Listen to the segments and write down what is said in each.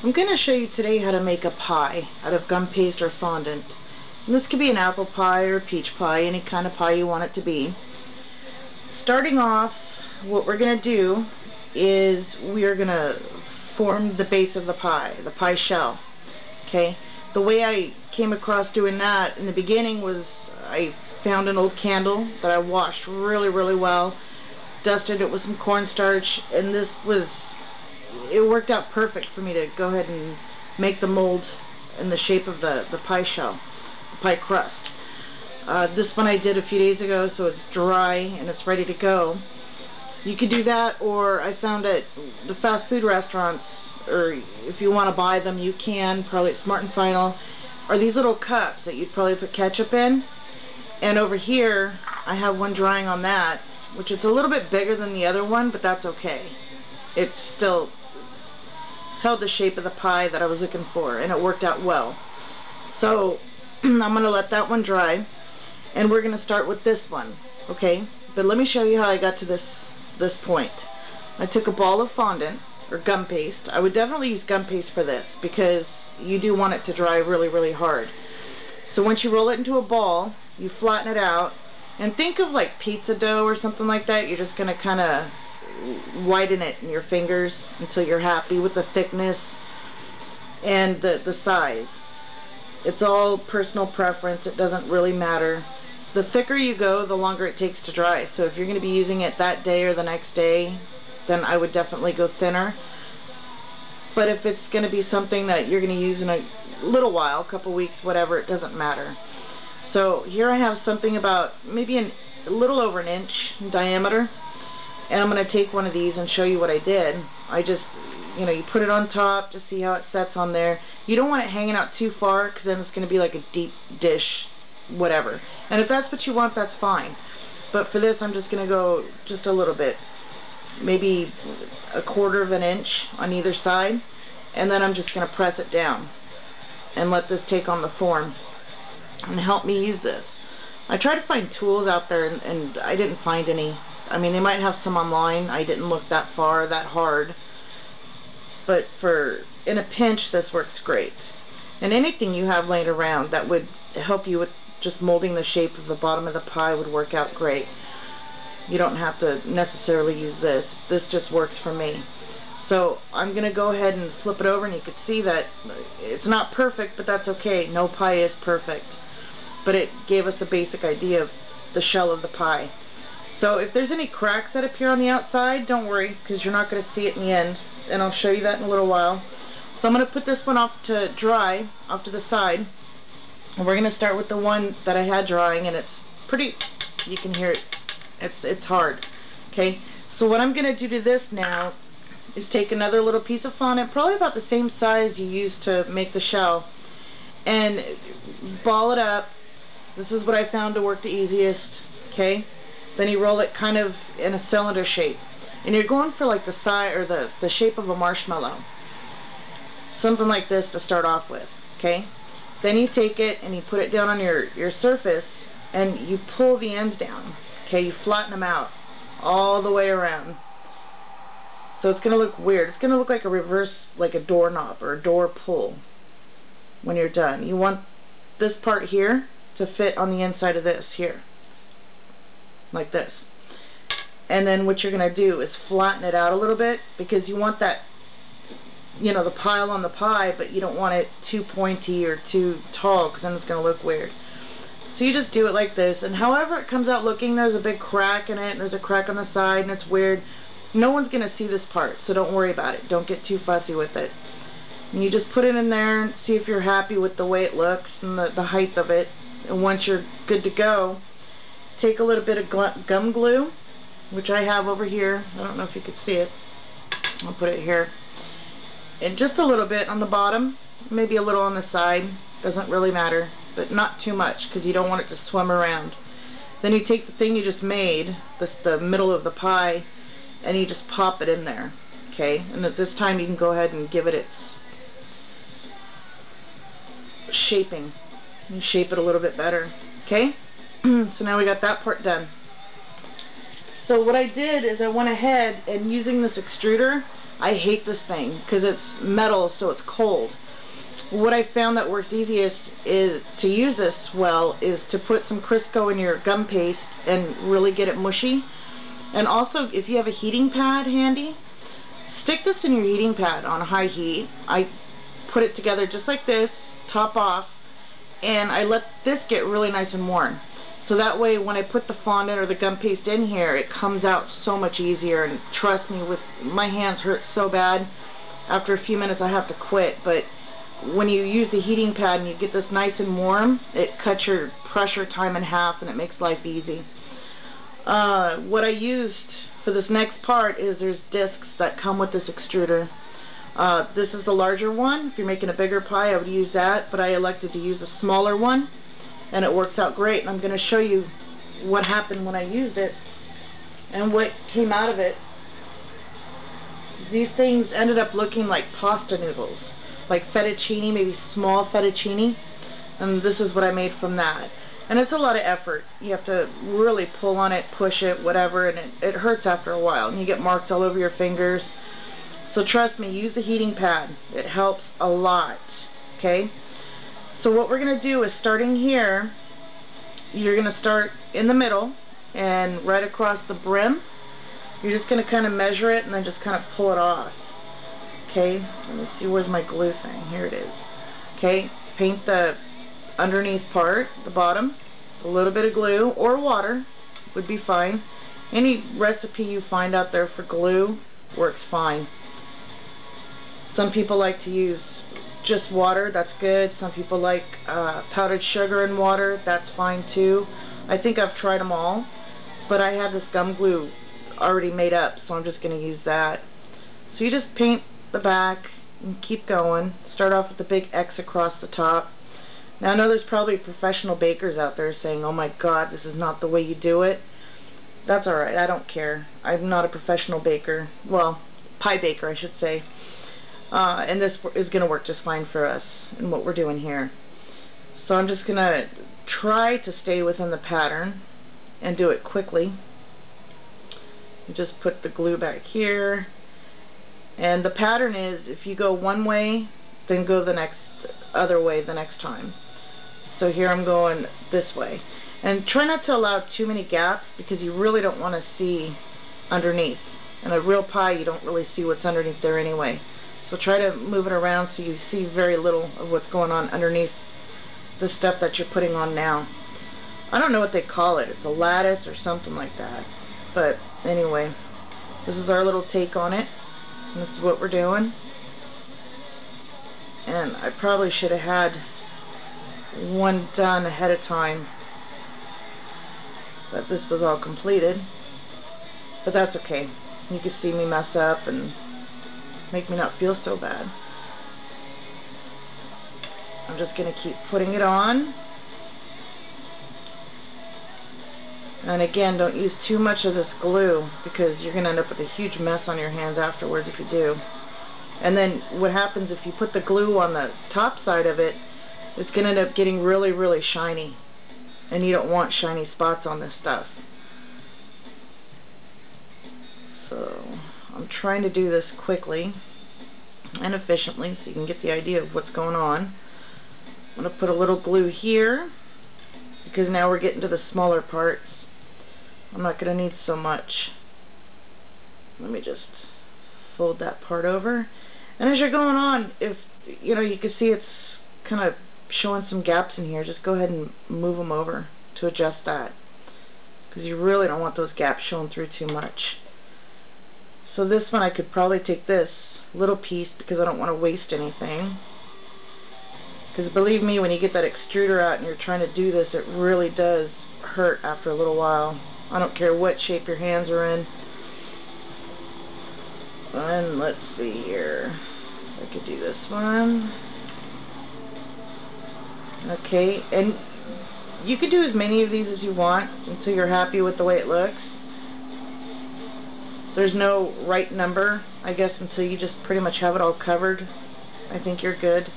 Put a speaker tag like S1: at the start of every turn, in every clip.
S1: I'm going to show you today how to make a pie out of gum paste or fondant. And this could be an apple pie or a peach pie, any kind of pie you want it to be. Starting off, what we're going to do is we are going to form the base of the pie shell. Okay? The way I came across doing that in the beginning was I found an old candle that I washed really, really well, dusted it with some cornstarch, and it worked out perfect for me to go ahead and make the mold in the shape of the pie shell, the pie crust. This one I did a few days ago, so it's dry and it's ready to go. You could do that, or I found at the fast food restaurants, or if you want to buy them, you can, probably at Smart & Final, are these little cups that you'd probably put ketchup in. And over here, I have one drying on that, which is a little bit bigger than the other one, but that's okay. It still held the shape of the pie that I was looking for, and it worked out well. So I'm going to let that one dry, and we're going to start with this one, okay? But let me show you how I got to this point. I took a ball of fondant, or gum paste. I would definitely use gum paste for this, because you do want it to dry really, really hard. So once you roll it into a ball, you flatten it out, and think of like pizza dough or something like that. You're just going to kind of widen it in your fingers until you're happy with the thickness and the size. It's all personal preference. It doesn't really matter. The thicker you go, the longer it takes to dry. So if you're going to be using it that day or the next day, then I would definitely go thinner. But if it's going to be something that you're going to use in a little while, a couple weeks, whatever, it doesn't matter. So here I have something about maybe a little over an inch in diameter. And I'm going to take one of these and show you what I did. I just, you put it on top to see how it sets on there. You don't want it hanging out too far, because then it's going to be like a deep dish, whatever. And if that's what you want, that's fine. But for this, I'm just going to go just a little bit, maybe a quarter of an inch on either side. And then I'm just going to press it down and let this take on the form and help me use this. I tried to find tools out there, and I didn't find any. I mean, they might have some online. I didn't look that far, that hard. But in a pinch, this works great. And anything you have laying around that would help you with just molding the shape of the bottom of the pie would work out great. You don't have to necessarily use this. This just works for me. So I'm going to go ahead and flip it over, and you can see that it's not perfect, but that's okay. No pie is perfect. But it gave us a basic idea of the shell of the pie. So if there's any cracks that appear on the outside, don't worry, because you're not going to see it in the end, and I'll show you that in a little while. So I'm going to put this one off to dry, off to the side, and we're going to start with the one that I had drying, and it's pretty, you can hear it, it's hard, okay? So what I'm going to do to this now is take another little piece of fondant, probably about the same size you used to make the shell, and ball it up. This is what I found to work the easiest, okay? Then you roll it kind of in a cylinder shape. And you're going for like the size or the shape of a marshmallow. Something like this to start off with, okay? Then you take it and you put it down on your surface, and you pull the ends down, okay? You flatten them out all the way around. So it's going to look weird. It's going to look like a reverse, like a doorknob or a door pull when you're done. You want this part here to fit on the inside of this here, like this. And then what you're going to do is flatten it out a little bit, because you want that, the pile on the pie, but you don't want it too pointy or too tall, because then it's going to look weird. So you just do it like this, and however it comes out looking, there's a big crack in it, and there's a crack on the side, and it's weird. No one's going to see this part, so don't worry about it. Don't get too fussy with it. And you just put it in there and see if you're happy with the way it looks and the height of it. And once you're good to go, take a little bit of gum glue, which I have over here. I don't know if you can see it. I'll put it here. And just a little bit on the bottom, maybe a little on the side. Doesn't really matter, but not too much, because you don't want it to swim around. Then you take the thing you just made, the middle of the pie, and you just pop it in there, okay? And at this time you can go ahead and give it its shaping. You shape it a little bit better, okay? So now we got that part done. So what I did is I went ahead and using this extruder, I hate this thing because it's metal, so it's cold. What I found that works easiest is to use this well is to put some Crisco in your gum paste and really get it mushy. And also, if you have a heating pad handy, stick this in your heating pad on high heat. I put it together just like this, top off, and I let this get really nice and warm. So that way when I put the fondant or the gum paste in here, it comes out so much easier. And trust me, with my hands hurt so bad, after a few minutes I have to quit. But when you use the heating pad and you get this nice and warm, it cuts your pressure time in half and it makes life easy. What I used for this next part is there's discs that come with this extruder. This is the larger one. If you're making a bigger pie, I would use that, but I elected to use a smaller one, and it works out great. And I'm going to show you what happened when I used it and what came out of it. These things ended up looking like pasta noodles, like fettuccine, maybe small fettuccine, and this is what I made from that. And it's a lot of effort. You have to really pull on it, push it, whatever, and it hurts after a while, and you get marks all over your fingers. So trust me, use the heating pad. It helps a lot, okay? So what we're going to do is, starting here, you're going to start in the middle and right across the brim. You're just going to kind of measure it and then just kind of pull it off. Okay, let me see, where's my glue thing? Here it is. Okay, paint the underneath part, the bottom, a little bit of glue or water would be fine. Any recipe you find out there for glue works fine. Some people like to use just water, that's good. Some people like powdered sugar and water, that's fine too. I think I've tried them all, but I have this gum glue already made up, so I'm just going to use that. So you just paint the back and keep going. Start off with the big X across the top. Now I know there's probably professional bakers out there saying, oh my god, this is not the way you do it. That's alright, I don't care. I'm not a professional baker. Well, pie baker I should say. And this is going to work just fine for us and what we're doing here. So I'm just going to try to stay within the pattern and do it quickly. You just put the glue back here. And the pattern is, if you go one way, then go the other way the next time. So here I'm going this way. And try not to allow too many gaps because you really don't want to see underneath. In a real pie, you don't really see what's underneath there anyway. So try to move it around so you see very little of what's going on underneath the stuff that you're putting on now. I don't know what they call it. It's a lattice or something like that. But anyway, this is our little take on it. And this is what we're doing. And I probably should have had one done ahead of time, that this was all completed. But that's okay. You can see me mess up and make me not feel so bad. I'm just going to keep putting it on. And again, don't use too much of this glue because you're going to end up with a huge mess on your hands afterwards if you do. And then what happens if you put the glue on the top side of it, it's going to end up getting really, really shiny. And you don't want shiny spots on this stuff. So I'm trying to do this quickly and efficiently so you can get the idea of what's going on. I'm going to put a little glue here because now we're getting to the smaller parts. I'm not going to need so much. Let me just fold that part over. And as you're going on, if you know, you can see it's kind of showing some gaps in here, just go ahead and move them over to adjust that, because you really don't want those gaps showing through too much. So this one I could probably take this little piece because I don't want to waste anything. Because believe me, when you get that extruder out and you're trying to do this, it really does hurt after a little while. I don't care what shape your hands are in. And let's see here. I could do this one. Okay, and you could do as many of these as you want until you're happy with the way it looks. There's no right number, I guess, until you just pretty much have it all covered. I think you're good.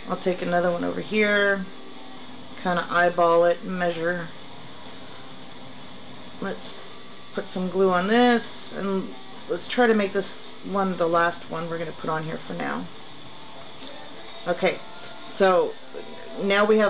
S1: I'll take another one over here, kind of eyeball it, measure. Let's put some glue on this, and let's try to make this the last one we're going to put on here for now. Okay, so now we have